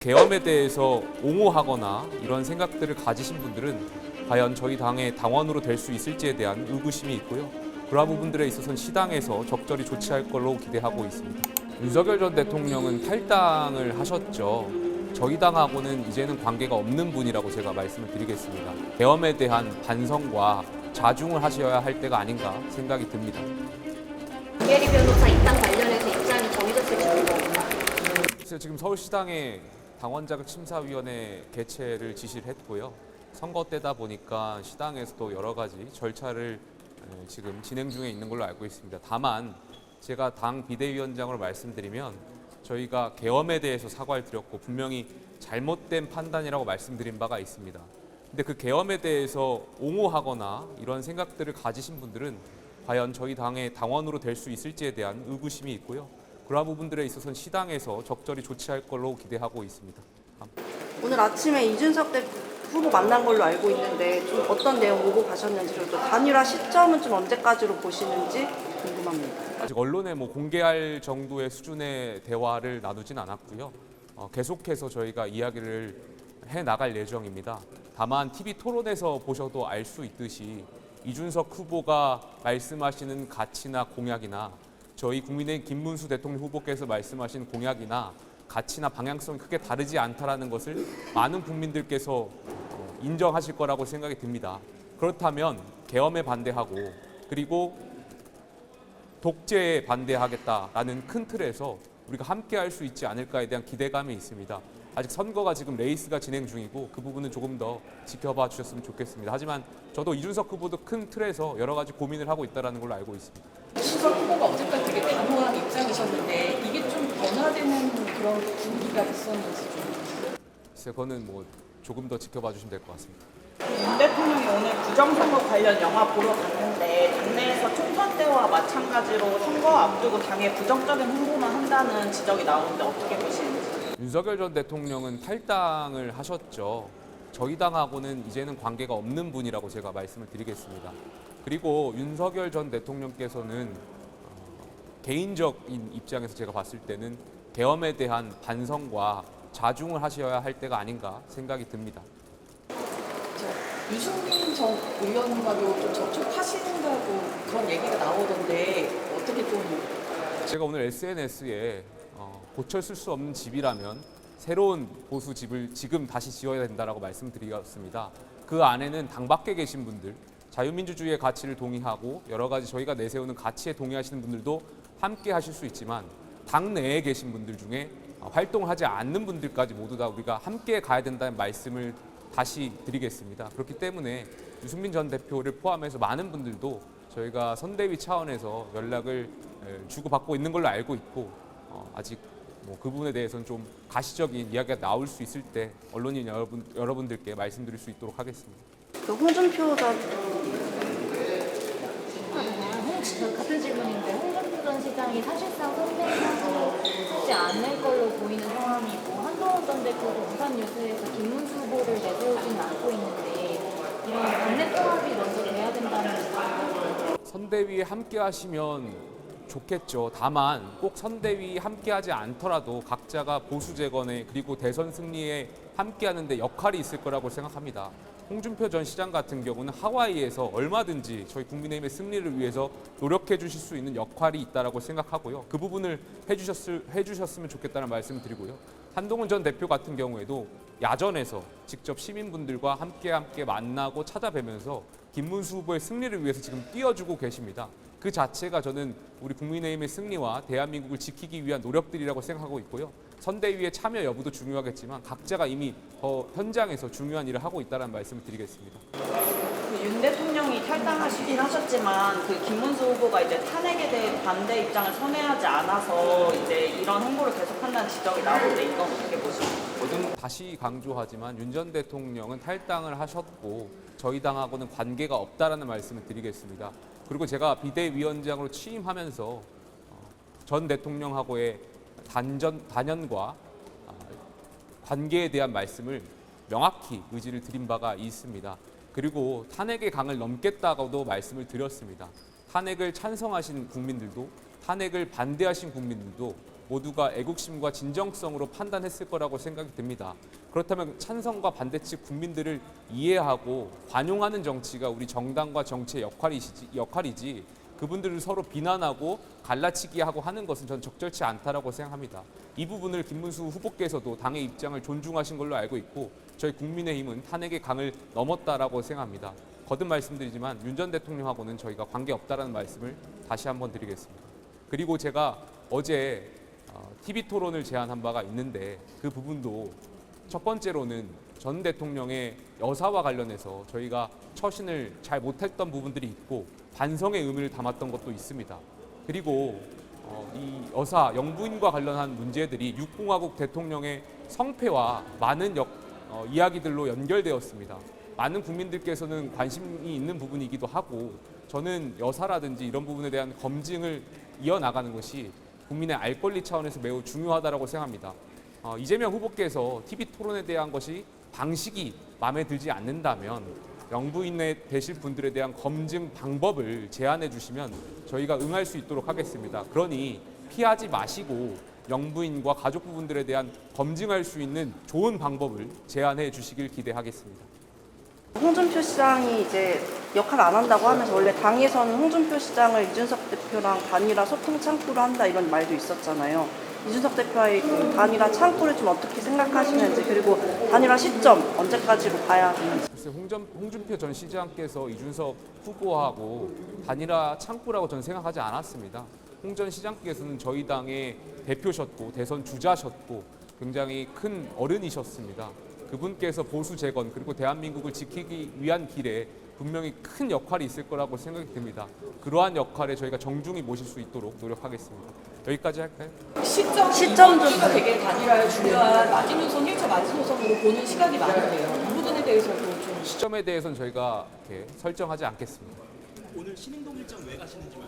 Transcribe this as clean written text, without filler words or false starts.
계엄에 대해서 옹호하거나 이런 생각들을 가지신 분들은 과연 저희 당의 당원으로 될 수 있을지에 대한 의구심이 있고요. 그러한 부분들에 있어서는 시당에서 적절히 조치할 걸로 기대하고 있습니다. 윤석열 전 대통령은 탈당을 하셨죠. 저희 당하고는 이제는 관계가 없는 분이라고 제가 말씀을 드리겠습니다. 계엄에 대한 반성과 자중을 하셔야 할 때가 아닌가 생각이 듭니다. 김예리 변호사 입당 관련해서 입장이 정해졌을 정도입니다. 그래서 지금 서울시당에 당원자격심사위원회 개최를 지시를 했고요. 선거 때다 보니까 시당에서도 여러 가지 절차를 지금 진행 중에 있는 걸로 알고 있습니다. 다만 제가 당 비대위원장으로 말씀드리면 저희가 계엄에 대해서 사과를 드렸고 분명히 잘못된 판단이라고 말씀드린 바가 있습니다. 근데 그 계엄에 대해서 옹호하거나 이런 생각들을 가지신 분들은 과연 저희 당의 당원으로 될 수 있을지에 대한 의구심이 있고요. 그러한 부분들에 있어서는 시당에서 적절히 조치할 걸로 기대하고 있습니다. 오늘 아침에 이준석 후보 만난 걸로 알고 있는데 좀 어떤 내용 오고 가셨는지 그리고 또 단일화 시점은 좀 언제까지로 보시는지 궁금합니다. 아직 언론에 공개할 정도의 수준의 대화를 나누진 않았고요. 계속해서 저희가 이야기를 해 나갈 예정입니다. 다만 TV 토론에서 보셔도 알 수 있듯이 이준석 후보가 말씀하시는 가치나 공약이나 저희 국민의힘 김문수 대통령 후보께서 말씀하신 공약이나 가치나 방향성이 크게 다르지 않다라는 것을 많은 국민들께서 인정하실 거라고 생각이 듭니다. 그렇다면 계엄에 반대하고 그리고 독재에 반대하겠다라는 큰 틀에서 우리가 함께 할 수 있지 않을까에 대한 기대감이 있습니다. 아직 선거가 지금 레이스가 진행 중이고 그 부분은 조금 더 지켜봐 주셨으면 좋겠습니다. 하지만 저도 이준석 후보도 큰 틀에서 여러 가지 고민을 하고 있다는 걸로 알고 있습니다. 이준석 후보가 어제까지 되게 단호한 입장이셨는데 이게 좀 변화되는 그런 분위기가 있었는지 좀. 글쎄 그거는 조금 더 지켜봐 주시면 될 것 같습니다. 윤 대통령이 오늘 부정선거 관련 영화 보러 갔는데 당내에서 총선 때와 마찬가지로 선거 앞두고 당에 부정적인 홍보만 한다는 지적이 나오는데 어떻게 보시는지. 윤석열 전 대통령은 탈당을 하셨죠. 저희 당하고는 이제는 관계가 없는 분이라고 제가 말씀을 드리겠습니다. 그리고 윤석열 전 대통령께서는 개인적인 입장에서 제가 봤을 때는 계엄에 대한 반성과 자중을 하셔야 할 때가 아닌가 생각이 듭니다. 유승민 전 의원과도 좀 접촉하시는다고 그런 얘기가 나오던데 어떻게 좀. 제가 오늘 SNS에 고쳐 쓸 수 없는 집이라면 새로운 보수 집을 지금 다시 지어야 된다라고 말씀드렸습니다. 그 안에는 당 밖에 계신 분들, 자유민주주의의 가치를 동의하고 여러 가지 저희가 내세우는 가치에 동의하시는 분들도 함께 하실 수 있지만 당 내에 계신 분들 중에 활동을 하지 않는 분들까지 모두 다 우리가 함께 가야 된다는 말씀을 다시 드리겠습니다. 그렇기 때문에 유승민 전 대표를 포함해서 많은 분들도 저희가 선대위 차원에서 연락을 주고받고 있는 걸로 알고 있고 아직 그 부분에 대해서는 좀 가시적인 이야기가 나올 수 있을 때 언론인 여러분들께 말씀드릴 수 있도록 하겠습니다. 그 홍준표 전 같은 질문인데 홍준표 전 시장이 사실상 선대위에서 하지 않을 걸로 보이는 상황이고 한동훈 전 대표도 부산뉴스에서 김문수 후보를 내세우지는 않고 있는데 이런 당내 통합이 먼저 돼야 된다는 거죠. 선대위에 함께 하시면 좋겠죠. 다만 꼭 선대위 함께하지 않더라도 각자가 보수 재건에 그리고 대선 승리에 함께하는 데 역할이 있을 거라고 생각합니다. 홍준표 전 시장 같은 경우는 하와이에서 얼마든지 저희 국민의힘의 승리를 위해서 노력해 주실 수 있는 역할이 있다고 생각하고요. 그 부분을 해주셨으면 좋겠다는 말씀을 드리고요. 한동훈 전 대표 같은 경우에도 야전에서 직접 시민분들과 함께 만나고 찾아뵈면서 김문수 후보의 승리를 위해서 지금 뛰어주고 계십니다. 그 자체가 저는 우리 국민의힘의 승리와 대한민국을 지키기 위한 노력들이라고 생각하고 있고요. 선대위의 참여 여부도 중요하겠지만 각자가 이미 현장에서 중요한 일을 하고 있다는 말씀을 드리겠습니다. 윤 대통령이 탈당하시긴 하셨지만 그 김문수 후보가 이제 탄핵에 대해 반대 입장을 선회하지 않아서 이제 이런 홍보를 계속한다는 지적이 나오는데 이건 어떻게 보시나요? 다시 강조하지만 윤 전 대통령은 탈당을 하셨고 저희 당하고는 관계가 없다라는 말씀을 드리겠습니다. 그리고 제가 비대위원장으로 취임하면서 전 대통령하고의 단연과 관계에 대한 말씀을 명확히 의지를 드린 바가 있습니다. 그리고 탄핵의 강을 넘겠다고도 말씀을 드렸습니다. 탄핵을 찬성하신 국민들도 탄핵을 반대하신 국민들도 모두가 애국심과 진정성으로 판단했을 거라고 생각이 듭니다. 그렇다면 찬성과 반대측 국민들을 이해하고 관용하는 정치가 우리 정당과 정치의 역할이지 그분들을 서로 비난하고 갈라치기 하고 하는 것은 전 적절치 않다라고 생각합니다. 이 부분을 김문수 후보께서도 당의 입장을 존중하신 걸로 알고 있고 저희 국민의힘은 탄핵의 강을 넘었다라고 생각합니다. 거듭 말씀드리지만 윤 전 대통령하고는 저희가 관계없다라는 말씀을 다시 한번 드리겠습니다. 그리고 제가 어제 TV 토론을 제안한 바가 있는데 그 부분도 첫 번째로는 전 대통령의 여사와 관련해서 저희가 처신을 잘 못했던 부분들이 있고 반성의 의미를 담았던 것도 있습니다. 그리고 이 여사 영부인과 관련한 문제들이 육공화국 대통령의 성패와 많은 이야기들로 연결되었습니다. 많은 국민들께서는 관심이 있는 부분이기도 하고 저는 여사라든지 이런 부분에 대한 검증을 이어나가는 것이 국민의 알 권리 차원에서 매우 중요하다고 생각합니다. 이재명 후보께서 TV 토론에 대한 것이 방식이 마음에 들지 않는다면 영부인에 되실 분들에 대한 검증 방법을 제안해 주시면 저희가 응할 수 있도록 하겠습니다. 그러니 피하지 마시고 영부인과 가족부분들에 대한 검증할 수 있는 좋은 방법을 제안해 주시길 기대하겠습니다. 홍준표 시장이 이제 역할 안 한다고 하면서 원래 당에서는 홍준표 시장을 이준석 대표랑 단일화 소통 창구로 한다 이런 말도 있었잖아요. 이준석 대표의 그 단일화 창구를 좀 어떻게 생각하시는지 그리고 단일화 시점 언제까지로 봐야 하는지. 글쎄 홍준표 전 시장께서 이준석 후보하고 단일화 창구라고 저는 생각하지 않았습니다. 홍 전 시장께서는 저희 당의 대표셨고 대선 주자셨고 굉장히 큰 어른이셨습니다. 그분께서 보수 재건 그리고 대한민국을 지키기 위한 길에 분명히 큰 역할이 있을 거라고 생각이 듭니다. 그러한 역할에 저희가 정중히 모실 수 있도록 노력하겠습니다. 여기까지 할까요? 시점 좀 되게 단일화에 중요한 마지노선, 1차 마지노선으로 보는 시각이 많은데요. 이 부분에 대해서도 좀 시점에 대해서는 저희가 이렇게 설정하지 않겠습니다. 오늘 신행동 일정 왜 가시는지